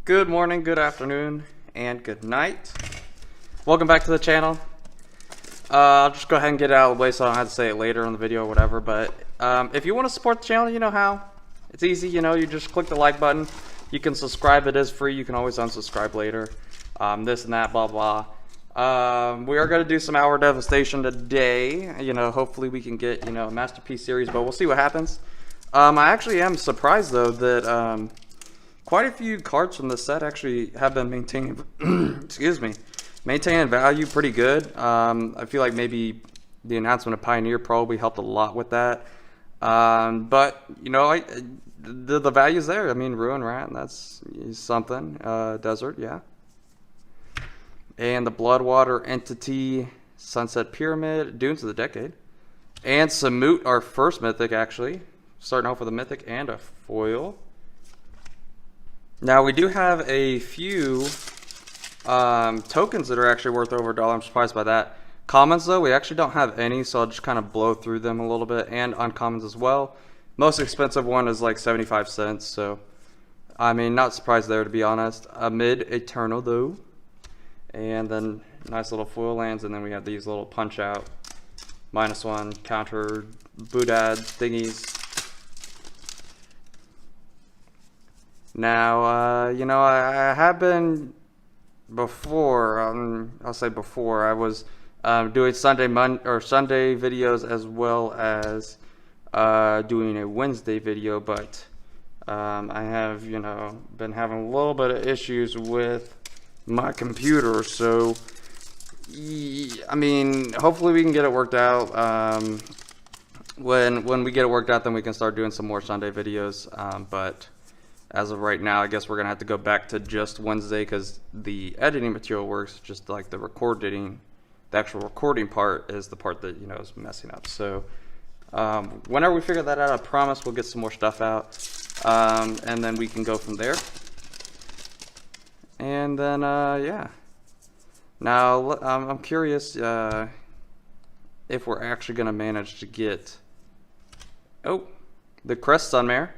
Good morning, good afternoon, and good night. Welcome back to the channel. I'll just go ahead and get it out of the way so I don't have to say it later in the video or whatever. But if you want to support the channel, you know how. It's easy, you know, you just click the like button. You can subscribe, it is free. You can always unsubscribe later. This and that, blah, blah. We are going to do some Hour Devastation today. You know, hopefully we can get, you know, a Masterpiece series, but we'll see what happens. I actually am surprised, though, that quite a few cards from the set actually have been maintaining, maintaining value pretty good. I feel like maybe the announcement of Pioneer probably helped a lot with that. But, you know, the value's there. I mean, Ruin Rat, that's something. Desert, yeah. And the Bloodwater Entity, Sunset Pyramid, Dunes of the Decade. And Samut, our first mythic, actually. Starting off with a mythic and a foil. Now, we do have a few tokens that are actually worth over $1. I'm surprised by that. Commons, though, we actually don't have any, so I'll just kind of blow through them a little bit. And uncommons as well. Most expensive one is like 75 cents, so I mean, not surprised there, to be honest. Amid Eternal, though. And then nice little foil lands, and then we have these little punch-out -1 counter Boodad thingies. Now, you know, I have been before. I'll say before. I was doing Sunday videos as well as doing a Wednesday video, but I have, you know, been having a little bit of issues with my computer. So, I mean, hopefully we can get it worked out. When we get it worked out, then we can start doing some more Sunday videos. But as of right now, I guess we're gonna have to go back to just Wednesday because the editing material works. Just like the actual recording part is the part that, you know, is messing up. So whenever we figure that out, I promise we'll get some more stuff out, and then we can go from there. And then yeah. Now I'm curious if we're actually gonna manage to get the Crested Sunmare.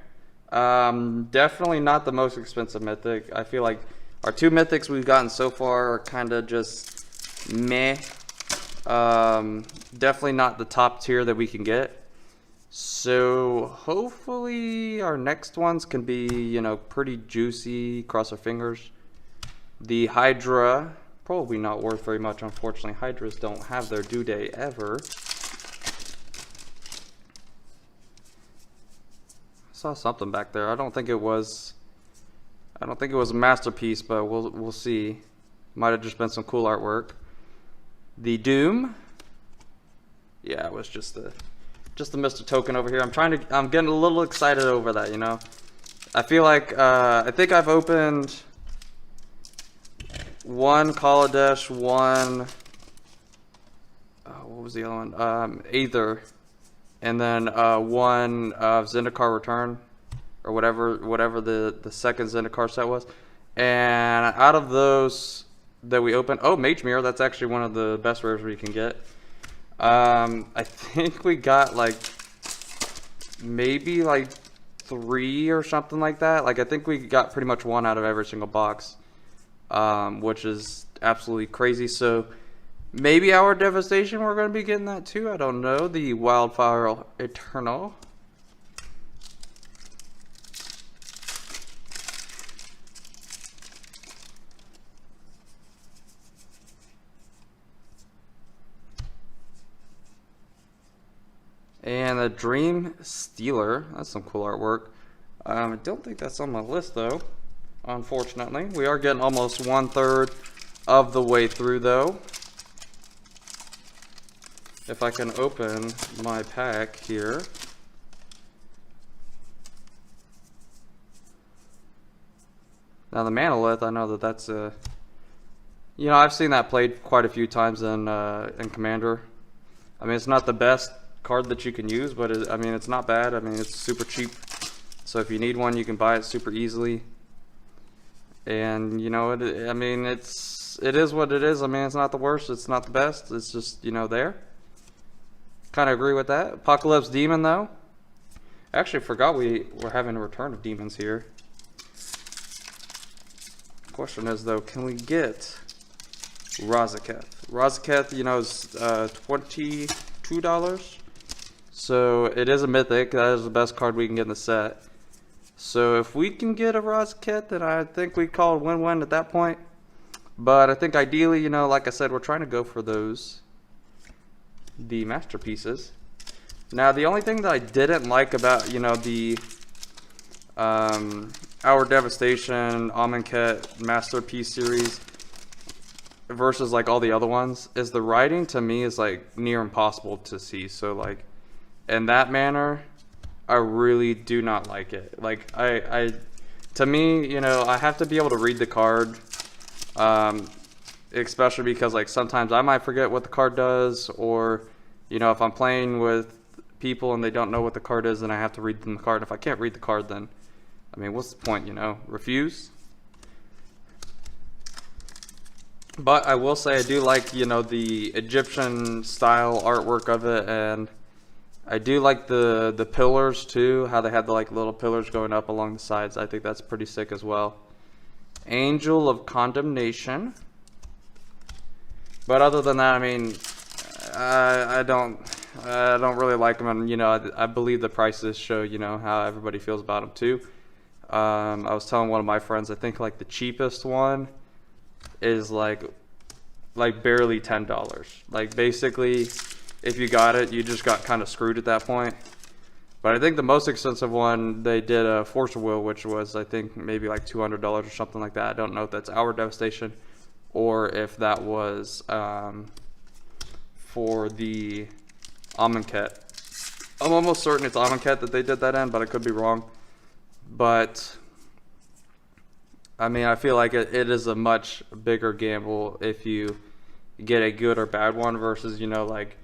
Definitely not the most expensive mythic. I feel like our two mythics we've gotten so far are kind of just meh. Definitely not the top tier that we can get. So hopefully our next ones can be, you know, pretty juicy. Cross our fingers. The Hydra, probably not worth very much, unfortunately. Hydras don't have their due day ever. Saw something back there. I don't think it was a masterpiece, but we'll see. Might have just been some cool artwork. The Doom. Yeah, it was just the Mr. Token over here. I'm getting a little excited over that, you know. I feel like I think I've opened one Kaladesh, one what was the other one? Aether. And then one Zendikar Return, or whatever the second Zendikar set was. And out of those that we opened, Mage Mirror, that's actually one of the best rares we can get. I think we got like maybe like 3 or something like that. Like I think we got pretty much 1 out of every single box, which is absolutely crazy. So maybe Hour Devastation, we're going to be getting that too. I don't know. The Wildfire Eternal. And the Dream Stealer. That's some cool artwork. I don't think that's on my list though, unfortunately. We are getting almost 1/3 of the way through though. If I can open my pack here. Now the Manolith, I know that's a, you know, I've seen that played quite a few times in Commander. I mean, it's not the best card that you can use, but I mean, it's not bad. I mean, it's super cheap. So if you need one, you can buy it super easily. And you know, I mean, it is what it is. I mean, it's not the worst. It's not the best. It's just, you know, there. Kind of agree with that. Apocalypse Demon, though. I actually forgot we were having a return of demons here. Question is though, can we get Razaketh? Razaketh, you know, is $22. So it is a mythic. That is the best card we can get in the set. So if we can get a Razaketh, then I think we call it win-win at that point. But I think ideally, you know, like I said, we're trying to go for the masterpieces. Now, the only thing that I didn't like about, you know, the our Devastation, Amonkhet Masterpiece series versus like all the other ones is the writing to me is like near impossible to see. So like in that manner, I really do not like it. Like to me, you know, I have to be able to read the card, especially because like sometimes I might forget what the card does, or you know, if I'm playing with people and they don't know what the card is, then I have to read them the card. If I can't read the card, then I mean, what's the point, you know? Refuse? But I will say I do like, you know, the Egyptian style artwork of it, and I do like the pillars too, how they had the like little pillars going up along the sides. I think that's pretty sick as well. Angel of Condemnation. But other than that, I mean, I don't really like them, and you know, I believe the prices show, you know, how everybody feels about them too. I was telling one of my friends, I think like the cheapest one is like barely $10. Like basically, if you got it, you just got kind of screwed at that point. But I think the most expensive one, they did a Force of Will, which was I think maybe like $200 or something like that. I don't know if that's our Devastation or if that was for the Amonkhet. I'm almost certain it's Amonkhet that they did that in, but I could be wrong. But I mean, I feel like it is a much bigger gamble if you get a good or bad one versus, you know, like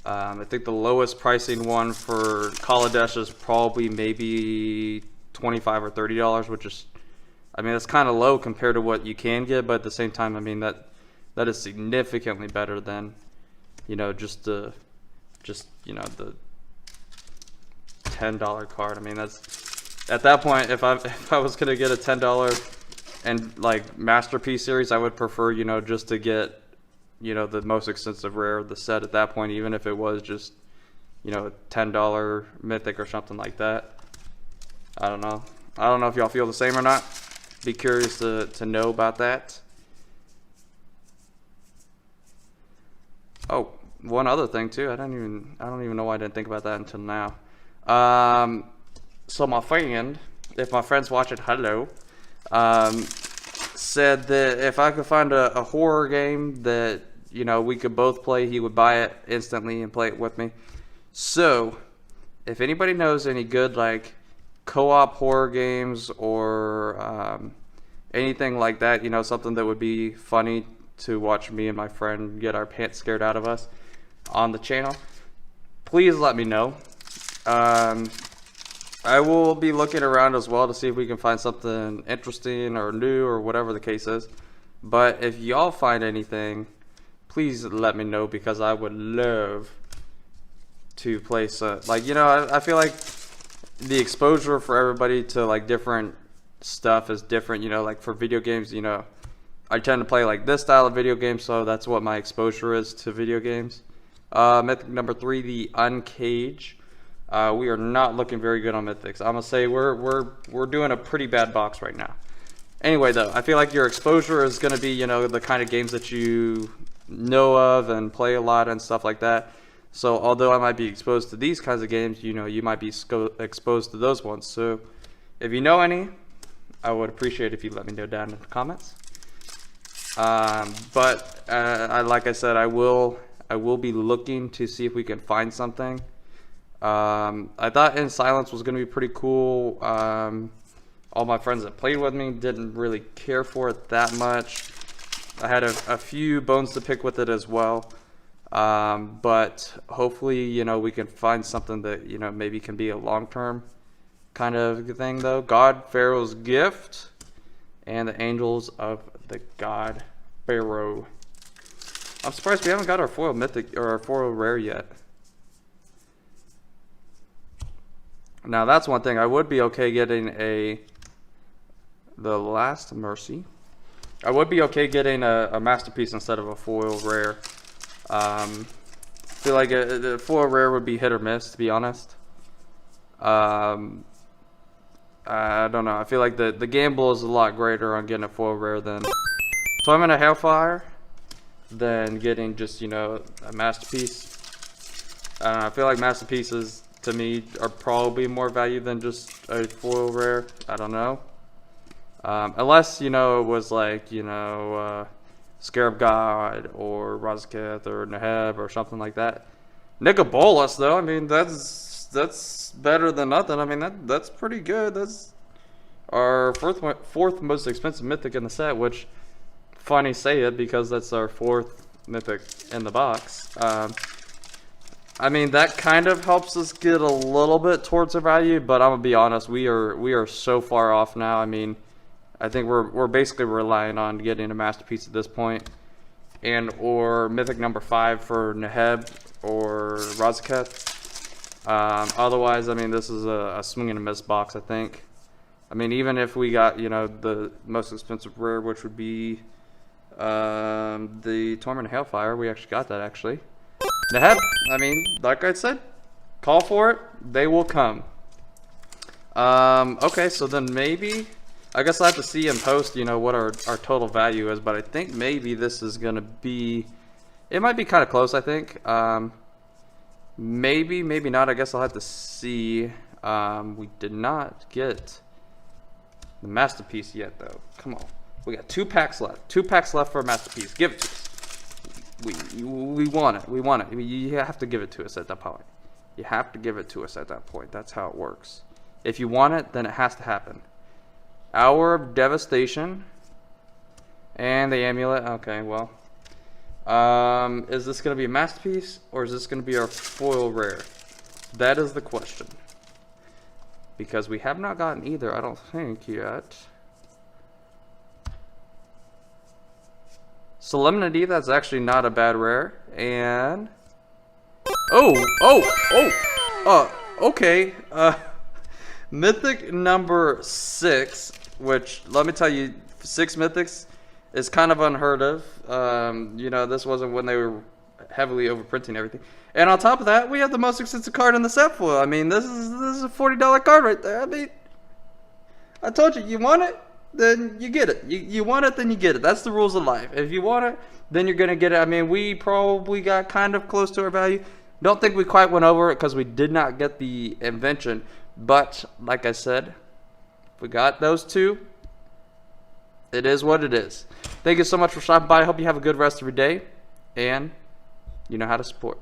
I think the lowest pricing one for Kaladesh is probably maybe $25 or $30, which is, I mean, that's kind of low compared to what you can get, but at the same time, I mean, that is significantly better than, you know, just you know, the $10 card. I mean, that's, at that point, if I was gonna get a $10 and like Masterpiece series, I would prefer, you know, just to get, you know, the most expensive rare of the set at that point, even if it was just, you know, a $10 mythic or something like that. I don't know if y'all feel the same or not. Be curious to know about that. Oh, one other thing too. I don't even know why I didn't think about that until now. So my friend, if my friend's watching, hello, said that if I could find a horror game that, you know, we could both play, he would buy it instantly and play it with me. So if anybody knows any good like co-op horror games or anything like that, you know, something that would be funny to watch me and my friend get our pants scared out of us on the channel, please let me know. I will be looking around as well to see if we can find something interesting or new or whatever the case is. But if y'all find anything, please let me know, because I would love to play some, like, you know, I feel like the exposure for everybody to like different stuff is different, you know, like for video games, you know, I tend to play like this style of video games, so that's what my exposure is to video games. Mythic number 3, the Uncage. We are not looking very good on mythics. I'm gonna say we're doing a pretty bad box right now. Anyway, though, I feel like your exposure is gonna be, you know, the kind of games that you know of and play a lot and stuff like that. So although I might be exposed to these kinds of games, you know, you might be exposed to those ones. So if you know any, I would appreciate if you let me know down in the comments. Like I said, I will be looking to see if we can find something. I thought In Silence was going to be pretty cool. All my friends that played with me didn't really care for it that much. I had a few bones to pick with it as well. But hopefully, you know, we can find something that, you know, maybe can be a long-term kind of thing, though. God-Pharaoh's Gift and the Angels of the God-Pharaoh. I'm surprised we haven't got our foil mythic or our foil rare yet. Now that's one thing I would be okay getting the Last Mercy. I would be okay getting a masterpiece instead of a foil rare. I feel like a foil rare would be hit or miss, to be honest. I don't know. I feel like the gamble is a lot greater on getting a foil rare than Torment of Hailfire than getting just, you know, a masterpiece. I feel like masterpieces to me are probably more value than just a foil rare. I don't know. Unless, you know, it was like, you know, Scarab God or Razaketh or Neheb or something like that. Nicol Bolas, though, I mean, that's better than nothing. I mean, that's pretty good. That's our fourth most expensive mythic in the set, which, funny say it, because that's our fourth mythic in the box. I mean, that kind of helps us get a little bit towards our value, but I'm gonna be honest, we are so far off now. I mean, I think we're basically relying on getting a masterpiece at this point, and or mythic number 5 for Neheb or Razaketh. Otherwise, I mean, this is a swing and a miss box, I think. I mean, even if we got, you know, the most expensive rare, which would be the Torment of Hailfire, we actually got that actually. Neheb, I mean, like I said, call for it, they will come. Okay, so then maybe, I guess I have to see in post, you know, what our total value is, but I think maybe this is going to be, it might be kind of close, I think. Maybe not, I guess I'll have to see. We did not get the masterpiece yet, though. Come on. We got 2 packs left. 2 packs left for a masterpiece. Give it to us. We want it. We want it. You have to give it to us at that point. You have to give it to us at that point. That's how it works. If you want it, then it has to happen. Hour of Devastation. And the amulet. Okay, well. Is this going to be a masterpiece? Or is this going to be our foil rare? That is the question. Because we have not gotten either, I don't think, yet. Solemnity, that's actually not a bad rare. And okay. Mythic number 6, which let me tell you, 6 mythics is kind of unheard of. You know, this wasn't when they were heavily overprinting everything. And on top of that, we have the most expensive card in the set foil. I mean, this is a $40 card right there. I mean, I told you, you want it, then you get it. You want it, then you get it. That's the rules of life. If you want it, then you're going to get it. I mean, we probably got kind of close to our value. Don't think we quite went over it because we did not get the invention. But, like I said, if we got those 2, it is what it is. Thank you so much for stopping by. I hope you have a good rest of your day. And you know how to support.